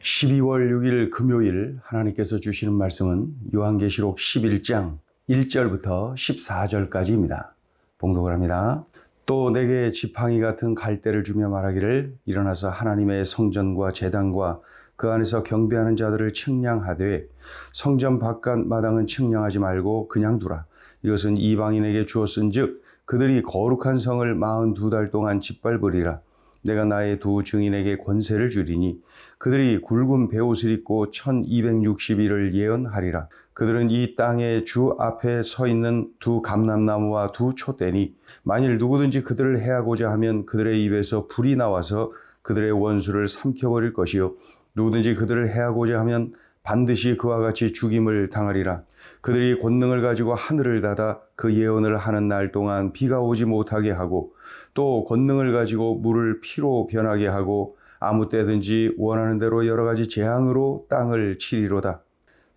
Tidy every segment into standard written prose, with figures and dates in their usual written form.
12월 6일 금요일 하나님께서 주시는 말씀은 요한계시록 11장 1절부터 14절까지입니다. 봉독을 합니다. 또 내게 지팡이 같은 갈대를 주며 말하기를 일어나서 하나님의 성전과 제단과 그 안에서 경배하는 자들을 측량하되 성전 바깥 마당은 측량하지 말고 그냥 두라. 이것은 이방인에게 주었은즉 그들이 거룩한 성을 42달 동안 짓밟으리라. 내가 나의 두 증인에게 권세를 주리니 그들이 굵은 베옷을 입고 1260일을 예언하리라. 그들은 이 땅의 주 앞에 서 있는 두 감람나무와 두 촛대니 만일 누구든지 그들을 해하고자 하면 그들의 입에서 불이 나와서 그들의 원수를 삼켜버릴 것이요 누구든지 그들을 해하고자 하면 반드시 그와 같이 죽임을 당하리라. 그들이 권능을 가지고 하늘을 닫아 그 예언을 하는 날 동안 비가 오지 못하게 하고 또 권능을 가지고 물을 피로 변하게 하고 아무 때든지 원하는 대로 여러 가지 재앙으로 땅을 치리로다.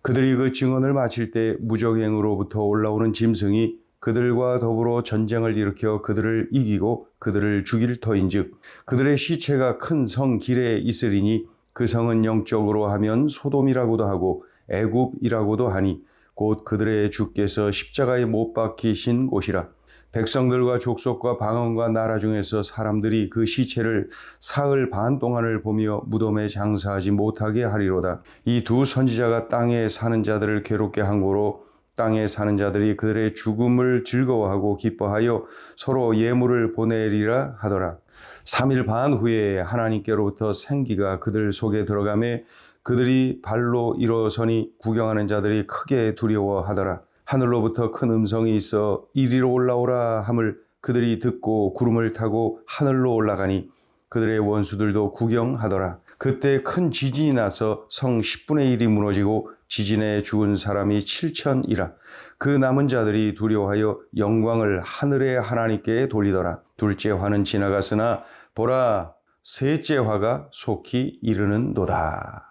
그들이 그 증언을 마칠 때 무적행으로부터 올라오는 짐승이 그들과 더불어 전쟁을 일으켜 그들을 이기고 그들을 죽일 터인즉 그들의 시체가 큰 성 길에 있으리니 그 성은 영적으로 하면 소돔이라고도 하고 애굽이라고도 하니 곧 그들의 주께서 십자가에 못 박히신 곳이라. 백성들과 족속과 방언과 나라 중에서 사람들이 그 시체를 사흘 반 동안을 보며 무덤에 장사하지 못하게 하리로다. 이 두 선지자가 땅에 사는 자들을 괴롭게 한 고로 땅에 사는 자들이 그들의 죽음을 즐거워하고 기뻐하여 서로 예물을 보내리라 하더라. 3일 반 후에 하나님께로부터 생기가 그들 속에 들어가매 그들이 발로 일어서니 구경하는 자들이 크게 두려워하더라. 하늘로부터 큰 음성이 있어 이리로 올라오라 함을 그들이 듣고 구름을 타고 하늘로 올라가니 그들의 원수들도 구경하더라. 그때 큰 지진이 나서 성 10분의 1이 무너지고 지진에 죽은 사람이 7천이라. 그 남은 자들이 두려워하여 영광을 하늘의 하나님께 돌리더라. 둘째 화는 지나갔으나 보라 셋째 화가 속히 이르는도다.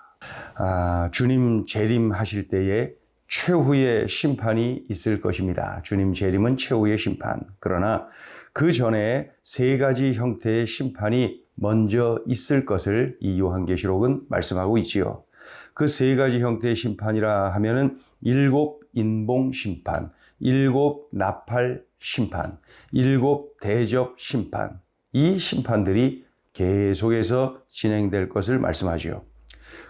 주님 재림하실 때에 최후의 심판이 있을 것입니다. 주님 재림은 최후의 심판. 그러나 그 전에 세 가지 형태의 심판이 먼저 있을 것을 이 요한계시록은 말씀하고 있지요. 그 세 가지 형태의 심판이라 하면은 7 인봉 심판, 7 나팔 심판, 7 대접 심판. 이 심판들이 계속해서 진행될 것을 말씀하지요.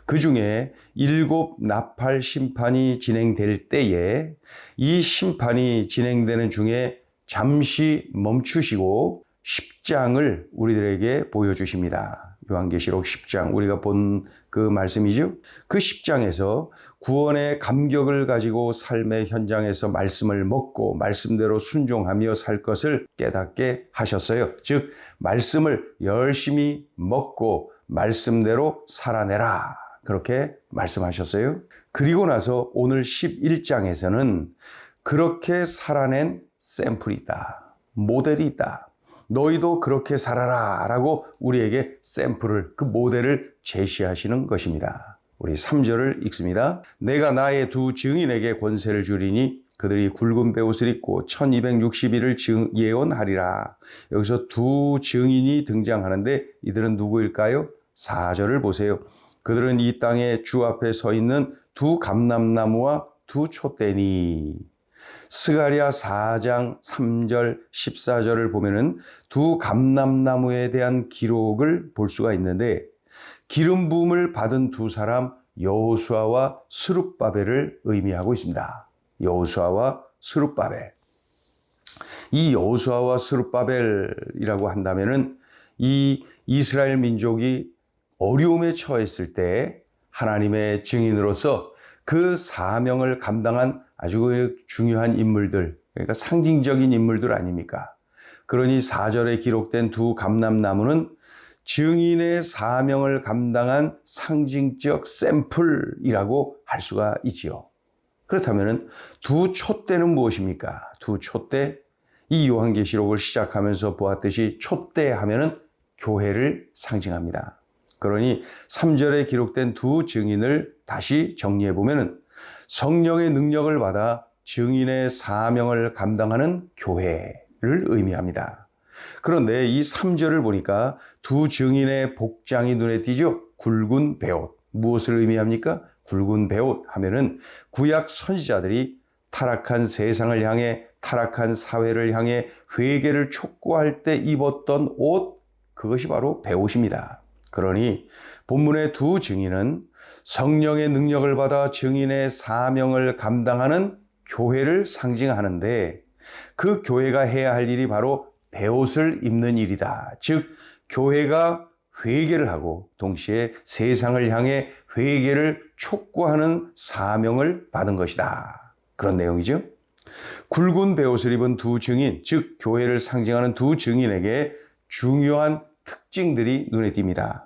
그 중에 7 나팔 심판이 진행될 때에 이 심판이 진행되는 중에 잠시 멈추시고 10장을 우리들에게 보여주십니다. 요한계시록 10장, 우리가 본 그 말씀이죠. 그 10장에서 구원의 감격을 가지고 삶의 현장에서 말씀을 먹고 말씀대로 순종하며 살 것을 깨닫게 하셨어요. 즉 말씀을 열심히 먹고 말씀대로 살아내라. 그렇게 말씀하셨어요. 그리고 나서 오늘 11장에서는 그렇게 살아낸 샘플이 있다. 모델이 있다. 너희도 그렇게 살아라 라고 우리에게 샘플을, 그 모델을 제시하시는 것입니다. 우리 3절을 읽습니다. 내가 나의 두 증인에게 권세를 주리니 그들이 굵은 베옷을 입고 1260일을 예언하리라. 여기서 두 증인이 등장하는데 이들은 누구일까요? 4절을 보세요. 그들은 이 땅의 주 앞에 서 있는 두 감람나무와 두 촛대니. 스가랴 4장 3절 14절을 보면은 두 감람나무에 대한 기록을 볼 수가 있는데 기름 부음을 받은 두 사람 여호수아와 스룹바벨을 의미하고 있습니다. 여호수아와 스룹바벨. 이 여호수아와 스룹바벨이라고 한다면은 이 이스라엘 민족이 어려움에 처했을 때 하나님의 증인으로서 그 사명을 감당한 아주 중요한 인물들, 그러니까 상징적인 인물들 아닙니까? 그러니 4절에 기록된 두 감람나무는 증인의 사명을 감당한 상징적 샘플이라고 할 수가 있지요. 그렇다면 두 촛대는 무엇입니까? 두 촛대, 이 요한계시록을 시작하면서 보았듯이 촛대 하면은 교회를 상징합니다. 그러니 3절에 기록된 두 증인을 다시 정리해 보면은 성령의 능력을 받아 증인의 사명을 감당하는 교회를 의미합니다. 그런데 이 3절을 보니까 두 증인의 복장이 눈에 띄죠. 굵은 베옷, 무엇을 의미합니까? 굵은 베옷 하면은 구약 선지자들이 타락한 세상을 향해, 타락한 사회를 향해 회개를 촉구할 때 입었던 옷, 그것이 바로 베옷입니다. 그러니 본문의 두 증인은 성령의 능력을 받아 증인의 사명을 감당하는 교회를 상징하는데, 그 교회가 해야 할 일이 바로 베옷을 입는 일이다. 즉 교회가 회개를 하고 동시에 세상을 향해 회개를 촉구하는 사명을 받은 것이다. 그런 내용이죠. 굵은 베옷을 입은 두 증인, 즉 교회를 상징하는 두 증인에게 중요한 특징들이 눈에 띕니다.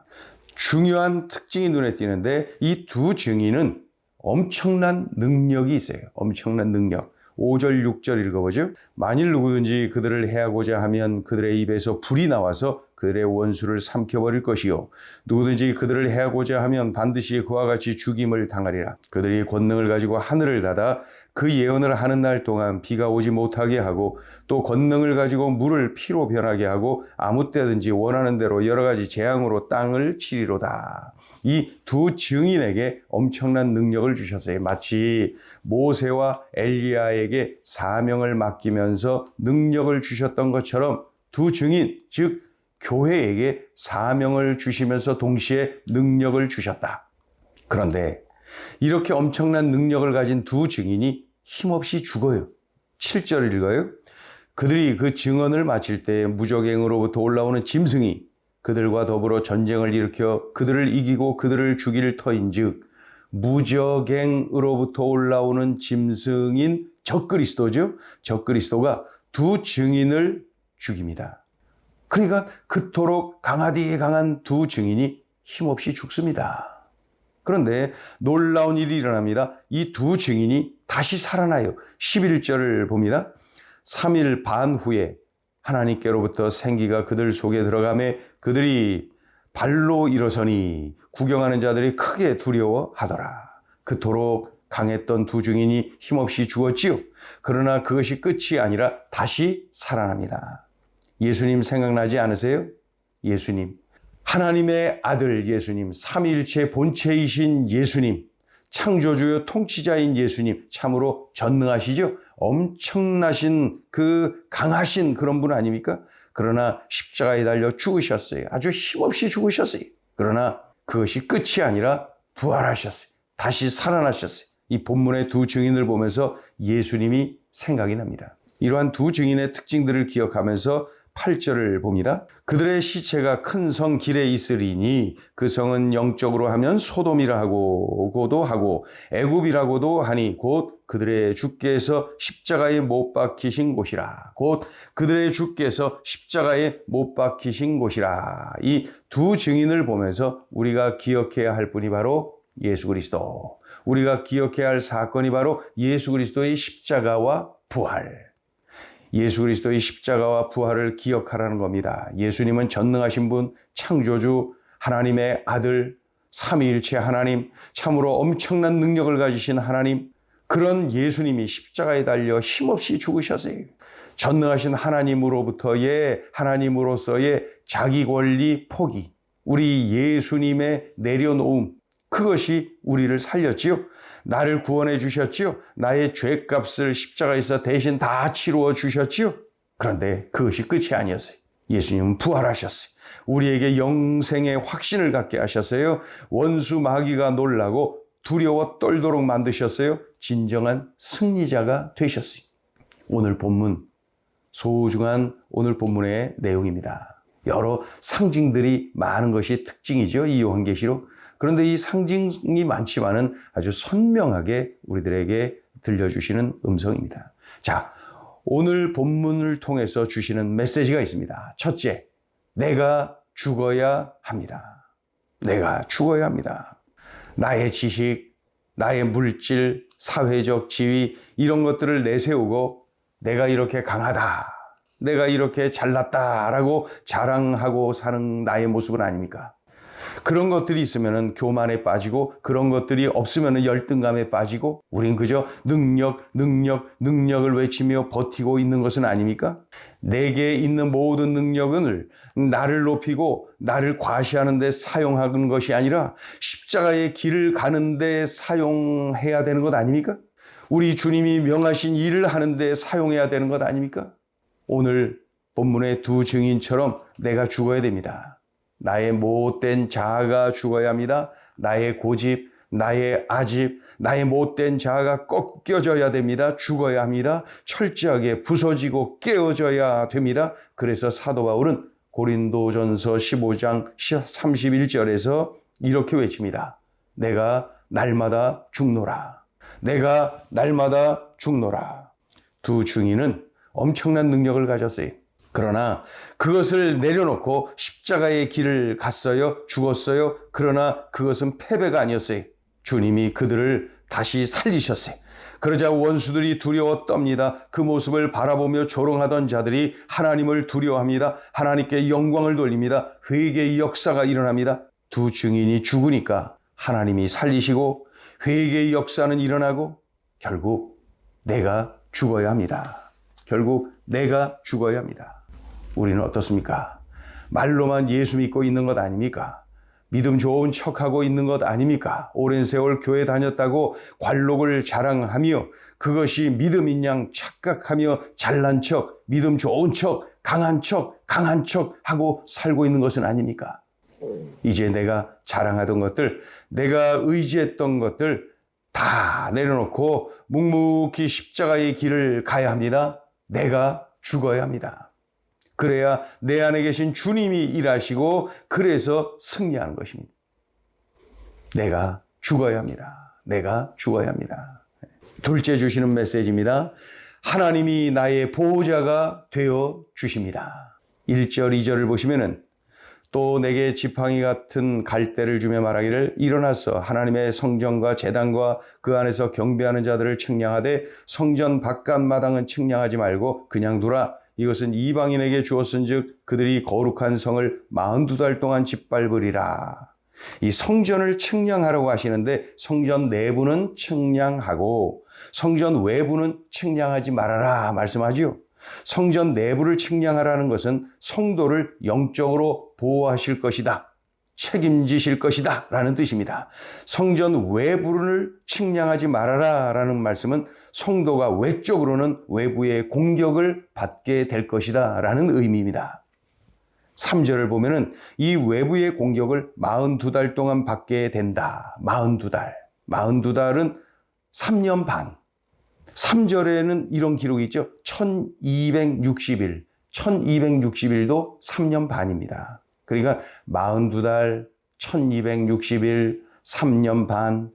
중요한 특징이 눈에 띄는데 이 두 증인은 엄청난 능력이 있어요. 엄청난 능력. 5절, 6절 읽어보죠. 만일 누구든지 그들을 해하고자 하면 그들의 입에서 불이 나와서 그들의 원수를 삼켜버릴 것이요. 누구든지 그들을 해하고자 하면 반드시 그와 같이 죽임을 당하리라. 그들이 권능을 가지고 하늘을 닫아 그 예언을 하는 날 동안 비가 오지 못하게 하고, 또 권능을 가지고 물을 피로 변하게 하고 아무 때든지 원하는 대로 여러 가지 재앙으로 땅을 치리로다. 이 두 증인에게 엄청난 능력을 주셨어요. 마치 모세와 엘리야에게 사명을 맡기면서 능력을 주셨던 것처럼 두 증인, 즉 교회에게 사명을 주시면서 동시에 능력을 주셨다. 그런데 이렇게 엄청난 능력을 가진 두 증인이 힘없이 죽어요. 7절 읽어요. 그들이 그 증언을 마칠 때 무적행으로부터 올라오는 짐승이 그들과 더불어 전쟁을 일으켜 그들을 이기고 그들을 죽일 터인즉, 무적행으로부터 올라오는 짐승인 적그리스도죠. 적그리스도가 두 증인을 죽입니다. 그러니까 그토록 강하디 강한 두 증인이 힘없이 죽습니다. 그런데 놀라운 일이 일어납니다. 이 두 증인이 다시 살아나요. 11절을 봅니다. 3일 반 후에 하나님께로부터 생기가 그들 속에 들어가매 그들이 발로 일어서니 구경하는 자들이 크게 두려워하더라. 그토록 강했던 두 증인이 힘없이 죽었지요. 그러나 그것이 끝이 아니라 다시 살아납니다. 예수님 생각나지 않으세요? 예수님, 하나님의 아들 예수님, 삼위일체 본체이신 예수님, 창조주요 통치자인 예수님, 참으로 전능하시죠? 엄청나신 그 강하신 그런 분 아닙니까? 그러나 십자가에 달려 죽으셨어요. 아주 힘없이 죽으셨어요. 그러나 그것이 끝이 아니라 부활하셨어요. 다시 살아나셨어요. 이 본문의 두 증인을 보면서 예수님이 생각이 납니다. 이러한 두 증인의 특징들을 기억하면서 8절을 봅니다. 그들의 시체가 큰 성 길에 있으리니 그 성은 영적으로 하면 소돔이라고도 하고 애굽이라고도 하니 곧 그들의 주께서 십자가에 못 박히신 곳이라. 곧 그들의 주께서 십자가에 못 박히신 곳이라. 이 두 증인을 보면서 우리가 기억해야 할 분이 바로 예수 그리스도. 우리가 기억해야 할 사건이 바로 예수 그리스도의 십자가와 부활. 예수 그리스도의 십자가와 부활을 기억하라는 겁니다. 예수님은 전능하신 분, 창조주, 하나님의 아들, 삼위일체 하나님, 참으로 엄청난 능력을 가지신 하나님, 그런 예수님이 십자가에 달려 힘없이 죽으셨어요. 전능하신 하나님으로서의 자기 권리 포기, 우리 예수님의 내려놓음, 그것이 우리를 살렸지요. 나를 구원해 주셨지요. 나의 죄값을 십자가에서 대신 다 치루어 주셨지요. 그런데 그것이 끝이 아니었어요. 예수님은 부활하셨어요. 우리에게 영생의 확신을 갖게 하셨어요. 원수 마귀가 놀라고 두려워 떨도록 만드셨어요. 진정한 승리자가 되셨어요. 오늘 본문, 소중한 오늘 본문의 내용입니다. 여러 상징들이 많은 것이 특징이죠. 이 요한계시록. 그런데 이 상징이 많지만은 아주 선명하게 우리들에게 들려주시는 음성입니다. 자, 오늘 본문을 통해서 주시는 메시지가 있습니다. 첫째, 내가 죽어야 합니다. 내가 죽어야 합니다. 나의 지식, 나의 물질, 사회적 지위 이런 것들을 내세우고 내가 이렇게 강하다, 내가 이렇게 잘났다라고 자랑하고 사는 나의 모습은 아닙니까? 그런 것들이 있으면 교만에 빠지고 그런 것들이 없으면 열등감에 빠지고 우린 그저 능력을 외치며 버티고 있는 것은 아닙니까? 내게 있는 모든 능력은 나를 높이고 나를 과시하는 데 사용하는 것이 아니라 십자가의 길을 가는 데 사용해야 되는 것 아닙니까? 우리 주님이 명하신 일을 하는 데 사용해야 되는 것 아닙니까? 오늘 본문의 두 증인처럼 내가 죽어야 됩니다. 나의 못된 자아가 죽어야 합니다. 나의 고집, 나의 아집, 나의 못된 자아가 꺾여져야 됩니다. 죽어야 합니다. 철저하게 부서지고 깨어져야 됩니다. 그래서 사도 바울은 고린도전서 15장 31절에서 이렇게 외칩니다. 내가 날마다 죽노라. 내가 날마다 죽노라. 두 증인은 엄청난 능력을 가졌어요. 그러나 그것을 내려놓고 십자가의 길을 갔어요. 죽었어요. 그러나 그것은 패배가 아니었어요. 주님이 그들을 다시 살리셨어요. 그러자 원수들이 두려워 떱니다. 그 모습을 바라보며 조롱하던 자들이 하나님을 두려워합니다. 하나님께 영광을 돌립니다. 회개의 역사가 일어납니다. 두 증인이 죽으니까 하나님이 살리시고 회개의 역사는 일어나고 결국 내가 죽어야 합니다. 결국 내가 죽어야 합니다. 우리는 어떻습니까? 말로만 예수 믿고 있는 것 아닙니까? 믿음 좋은 척하고 있는 것 아닙니까? 오랜 세월 교회 다녔다고 관록을 자랑하며 그것이 믿음인 양 착각하며 잘난 척, 믿음 좋은 척, 강한 척 하고 살고 있는 것은 아닙니까? 이제 내가 자랑하던 것들, 내가 의지했던 것들 다 내려놓고 묵묵히 십자가의 길을 가야 합니다. 내가 죽어야 합니다. 그래야 내 안에 계신 주님이 일하시고 그래서 승리하는 것입니다. 내가 죽어야 합니다. 내가 죽어야 합니다. 둘째 주시는 메시지입니다. 하나님이 나의 보호자가 되어 주십니다. 1절, 2절을 보시면은 또 내게 지팡이 같은 갈대를 주며 말하기를 일어나서 하나님의 성전과 제단과 그 안에서 경배하는 자들을 측량하되 성전 바깥 마당은 측량하지 말고 그냥 두라. 이것은 이방인에게 주었은즉 그들이 거룩한 성을 42달 동안 짓밟으리라. 이 성전을 측량하라고 하시는데 성전 내부는 측량하고 성전 외부는 측량하지 말아라 말씀하지요. 성전 내부를 측량하라는 것은 성도를 영적으로 보호하실 것이다. 책임지실 것이다 라는 뜻입니다. 성전 외부를 측량하지 말아라 라는 말씀은 성도가 외적으로는 외부의 공격을 받게 될 것이다 라는 의미입니다. 3절을 보면은 이 외부의 공격을 42달 동안 받게 된다. 42달. 42달은 3년 반. 3절에는 이런 기록이 있죠. 1260일. 1260일도 3년 반입니다. 그러니까 42달, 1260일, 3년 반,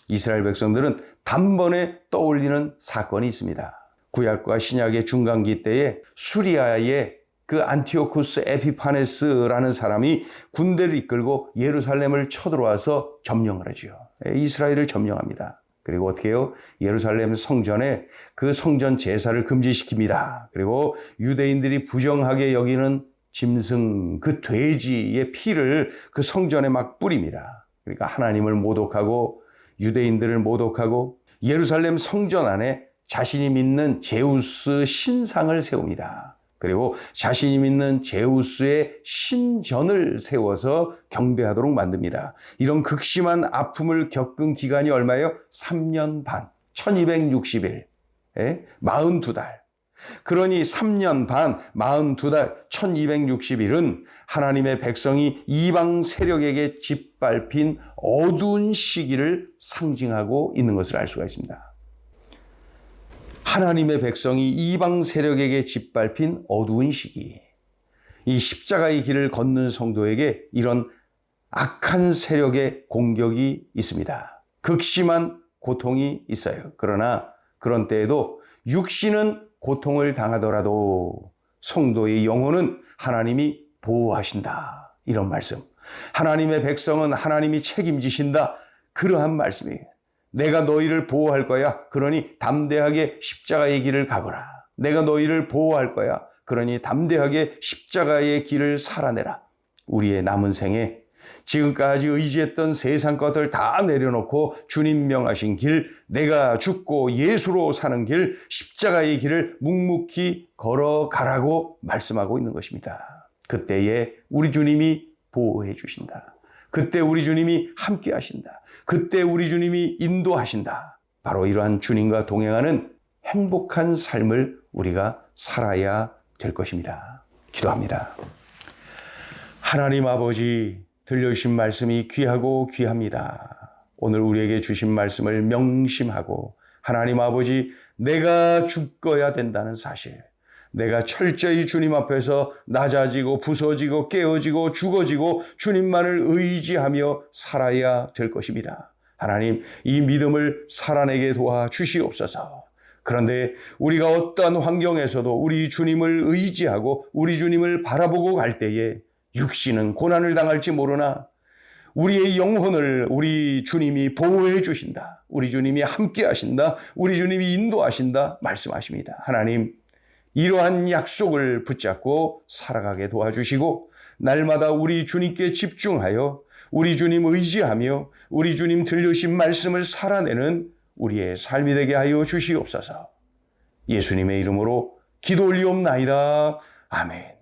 이스라엘 백성들은 단번에 떠올리는 사건이 있습니다. 구약과 신약의 중간기 때에 수리아의 그 안티오쿠스 에피파네스라는 사람이 군대를 이끌고 예루살렘을 쳐들어와서 점령을 하죠. 이스라엘을 점령합니다. 그리고 어떻게 해요? 예루살렘 성전에 그 성전 제사를 금지시킵니다. 그리고 유대인들이 부정하게 여기는 짐승, 그 돼지의 피를 그 성전에 막 뿌립니다. 그러니까 하나님을 모독하고 유대인들을 모독하고 예루살렘 성전 안에 자신이 믿는 제우스 신상을 세웁니다. 그리고 자신이 믿는 제우스의 신전을 세워서 경배하도록 만듭니다. 이런 극심한 아픔을 겪은 기간이 얼마예요? 3년 반, 1260일, 42달. 그러니 3년 반, 42달, 1260일은 하나님의 백성이 이방 세력에게 짓밟힌 어두운 시기를 상징하고 있는 것을 알 수가 있습니다. 하나님의 백성이 이방 세력에게 짓밟힌 어두운 시기. 이 십자가의 길을 걷는 성도에게 이런 악한 세력의 공격이 있습니다. 극심한 고통이 있어요. 그러나 그런 때에도 육신은 고통을 당하더라도 성도의 영혼은 하나님이 보호하신다. 이런 말씀. 하나님의 백성은 하나님이 책임지신다. 그러한 말씀이에요. 내가 너희를 보호할 거야. 그러니 담대하게 십자가의 길을 가거라. 내가 너희를 보호할 거야. 그러니 담대하게 십자가의 길을 살아내라. 우리의 남은 생에 지금까지 의지했던 세상 것들 다 내려놓고 주님 명하신 길, 내가 죽고 예수로 사는 길, 십자가의 길을 묵묵히 걸어가라고 말씀하고 있는 것입니다. 그때에 우리 주님이 보호해 주신다. 그때 우리 주님이 함께 하신다. 그때 우리 주님이 인도하신다. 바로 이러한 주님과 동행하는 행복한 삶을 우리가 살아야 될 것입니다. 기도합니다. 하나님 아버지, 들려주신 말씀이 귀하고 귀합니다. 오늘 우리에게 주신 말씀을 명심하고 하나님 아버지, 내가 죽어야 된다는 사실, 내가 철저히 주님 앞에서 낮아지고 부서지고 깨어지고 죽어지고 주님만을 의지하며 살아야 될 것입니다. 하나님, 이 믿음을 살아내게 도와주시옵소서. 그런데 우리가 어떠한 환경에서도 우리 주님을 의지하고 우리 주님을 바라보고 갈 때에 육신은 고난을 당할지 모르나 우리의 영혼을 우리 주님이 보호해 주신다. 우리 주님이 함께 하신다. 우리 주님이 인도하신다. 말씀하십니다. 하나님, 이러한 약속을 붙잡고 살아가게 도와주시고 날마다 우리 주님께 집중하여 우리 주님 의지하며 우리 주님 들려주신 말씀을 살아내는 우리의 삶이 되게 하여 주시옵소서. 예수님의 이름으로 기도 올리옵나이다. 아멘.